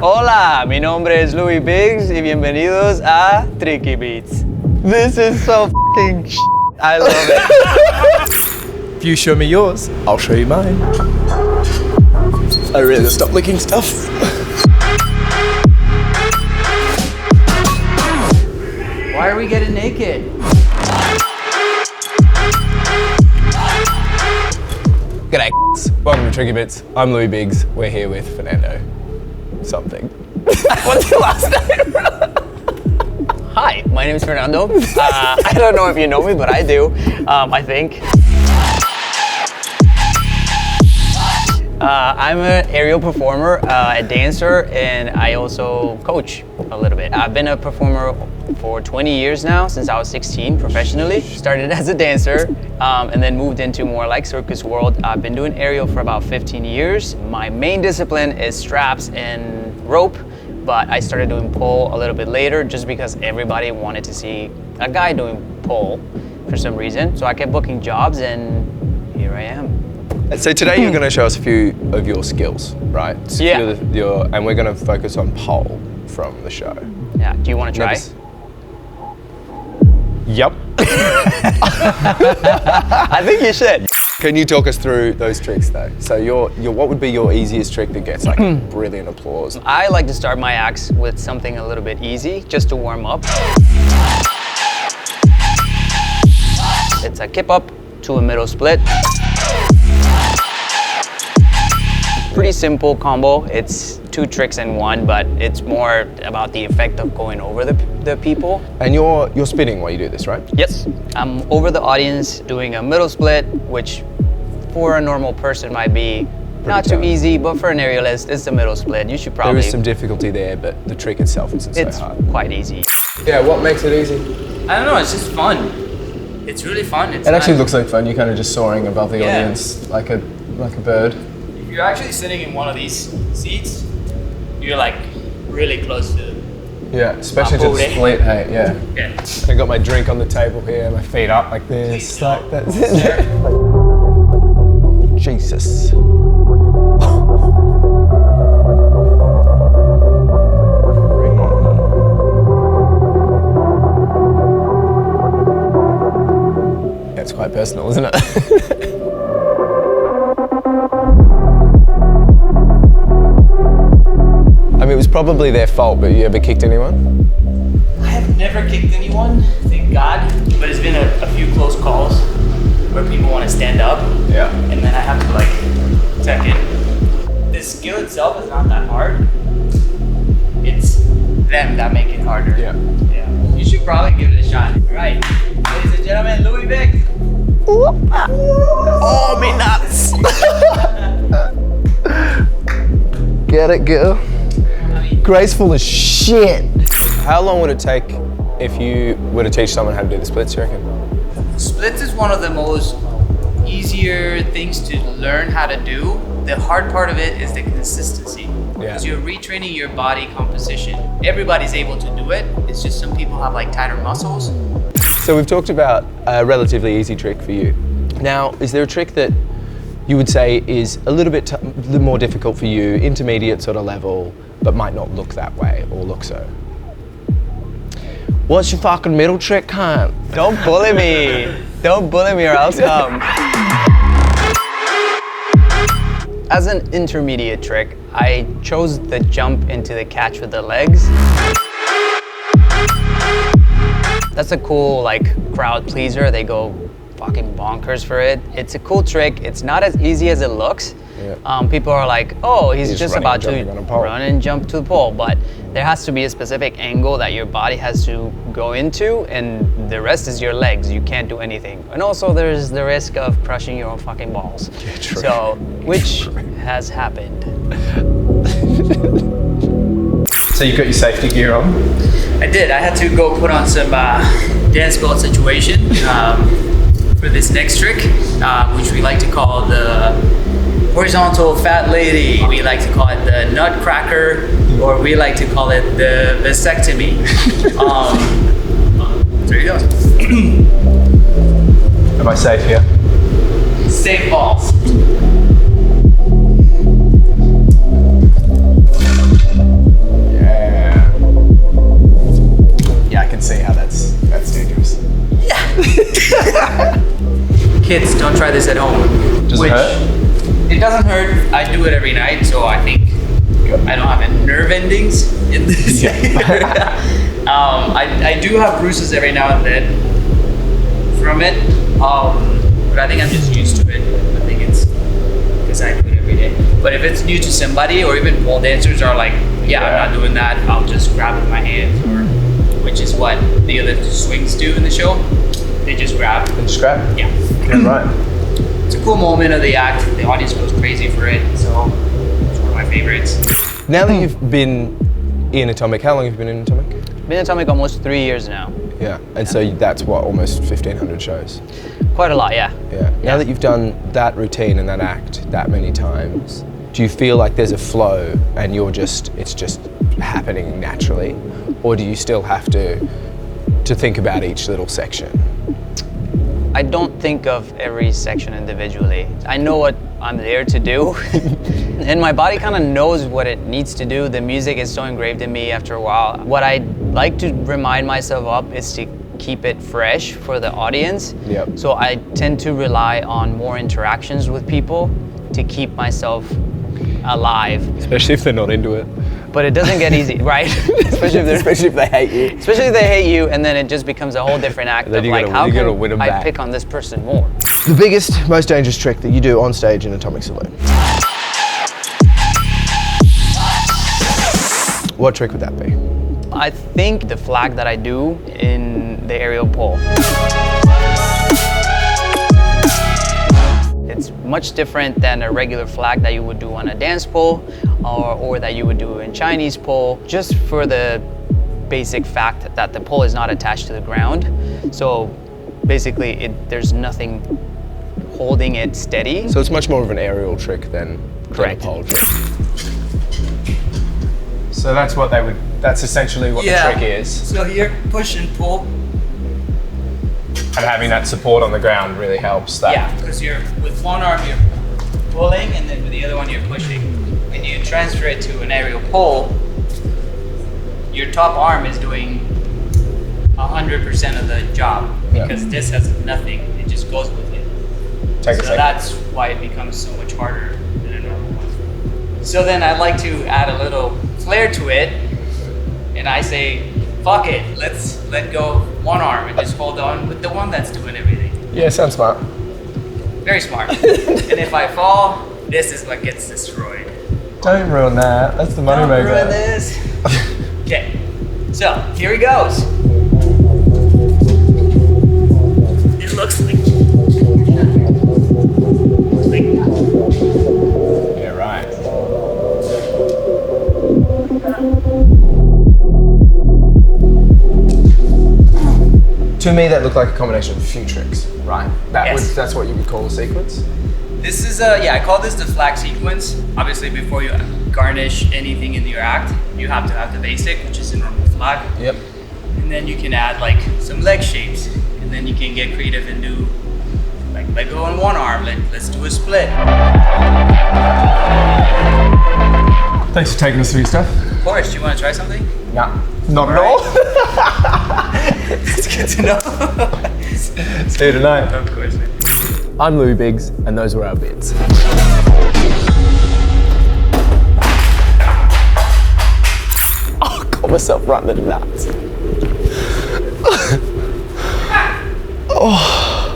Hola, mi nombre es Louis Biggs y bienvenidos a Tricky Beats. This is so f***ing I love it. If you show me yours, I'll show you mine. I really gotta stop licking stuff. Why are we getting naked? G'day, welcome to Tricky Bits. I'm Louis Biggs. We're here with Fernando. Something. What's your last name? Hi, my name is Fernando. I don't know if you know me, but I do, I think. I'm an aerial performer, a dancer, and I also coach a little bit. I've been a performer for 20 years now, since I was 16 professionally. Started as a dancer and then moved into more like Circus World. I've been doing aerial for about 15 years. My main discipline is straps and rope, but I started doing pole a little bit later just because everybody wanted to see a guy doing pole for some reason. So I kept booking jobs and here I am. So today you're going to show us a few of your skills, right? Yeah. And we're going to focus on pole from the show. Yeah, do you want to try? Yep. I think you should. Can you talk us through those tricks though? So what would be your easiest trick that gets like brilliant applause? I like to start my acts with something a little bit easy, just to warm up. It's a kip up to a middle split. Pretty simple combo. It's two tricks in one, but it's more about the effect of going over the people. And you're spinning while you do this, right? Yes, I'm over the audience doing a middle split, which for a normal person might be not too easy, but for an aerialist, it's a middle split. You should probably... There is some difficulty there, but the trick itself isn't so hard. It's quite easy. Yeah, what makes it easy? I don't know, it's just fun. It's really fun. It actually looks like fun. You're kind of just soaring above the audience like a bird. If you're actually sitting in one of these seats, you're like really close to. Yeah, especially to the split. Hey, yeah. Yeah. I got my drink on the table here, my feet up like this, like that. Jesus. It's quite personal, isn't it? I mean, it was probably their fault, but you ever kicked anyone? I have never kicked anyone, thank God. But it's been a few close calls where people want to stand up. Yeah. And then I have to like check it. The skill itself is not that hard. It's them that make it harder. Yeah. Yeah. You should probably give it a shot. All right. Ladies and gentlemen, Louis Biggs. Oh, me nuts! Get it, girl. Graceful as shit. How long would it take if you were to teach someone how to do the splits, you reckon? Splits is one of the most easier things to learn how to do. The hard part of it is the consistency. Because you're retraining your body composition. Everybody's able to do it. It's just some people have like tighter muscles. So we've talked about a relatively easy trick for you. Now, is there a trick that you would say is a little bit more difficult for you, intermediate sort of level, but might not look that way or look so? What's your fucking middle trick, cunt? Don't bully me. Don't bully me or else come. As an intermediate trick, I chose the jump into the catch with the legs. That's a cool like crowd pleaser. They go fucking bonkers for it. It's a cool trick. It's not as easy as it looks. Yeah. People are like, oh, he's just about to run and jump to the pole, but there has to be a specific angle that your body has to go into, and the rest is your legs. You can't do anything. And also there's the risk of crushing your own fucking balls. Yeah, true. So, which has happened. So you got your safety gear on? I did. I had to go put on some dance belt situation for this next trick, which we like to call the horizontal fat lady. We like to call it the nutcracker, or we like to call it the vasectomy. There you go. Am I safe here? Safe balls. don't try this at home. Does it hurt? It doesn't hurt. I do it every night, so I think I don't have any nerve endings in this area. I do have bruises every now and then from it, but I think I'm just used to it. I think it's because I do it every day. But if it's new to somebody, or even pole dancers are like, yeah, I'm not doing that, I'll just grab it with my hands, or which is what the other swings do in the show. They just grab. And just grab? Yeah. Right. It's a cool moment of the act. The audience goes crazy for it, so it's one of my favorites. Now that you've been in Atomic, how long have you been in Atomic? Been in Atomic almost 3 years now. Yeah, and so that's what, almost 1,500 shows? Quite a lot, yeah. Yeah. Now that you've done that routine and that act that many times, do you feel like there's a flow and it's just happening naturally? Or do you still have to think about each little section? I don't think of every section individually. I know what I'm there to do, and my body kind of knows what it needs to do. The music is so engraved in me after a while. What I like to remind myself of is to keep it fresh for the audience. Yep. So I tend to rely on more interactions with people to keep myself alive. Especially if they're not into it. But it doesn't get easy, right? Especially if they hate you. Especially if they hate you, and then it just becomes a whole different act Then of you like, gotta- how you gotta can win 'em I back. pick on this person more? The biggest, most dangerous trick that you do on stage in Atomic Saloon? What trick would that be? I think the flag that I do in the aerial pole. It's much different than a regular flag that you would do on a dance pole or that you would do in Chinese pole, just for the basic fact that the pole is not attached to the ground. So basically there's nothing holding it steady. So it's much more of an aerial trick than Correct. a pole trick. So that's essentially what the trick is. So here, push and pull. And having that support on the ground really helps that. Yeah, because with one arm you're pulling, and then with the other one you're pushing. When you transfer it to an aerial pole, your top arm is doing 100% of the job, because this has nothing, it just goes with it. Take a So second. that's why it becomes so much harder than a normal one. So then I like to add a little flair to it, and I say, fuck it, let's let go of one arm and just hold on with the one that's doing everything. Yeah, sounds smart. Very smart. And if I fall, this is what gets destroyed. Don't ruin that. That's the money Don't maker. ruin this. Okay, so here he goes. It looks like. Yeah, right. To me, that looked like a combination of a few tricks, right? That's what you would call a sequence? This is I call this the flag sequence. Obviously, before you garnish anything in your act, you have to have the basic, which is a normal flag. Yep. And then you can add like some leg shapes, and then you can get creative and do like let go on one arm. Let's do a split. Thanks for taking us through your stuff. Of course, do you want to try something? Nah, not at all. It's good to know. See you tonight. Of course. I'm Louis Biggs, and those were our bits. Oh, got myself right in the nuts. Oh.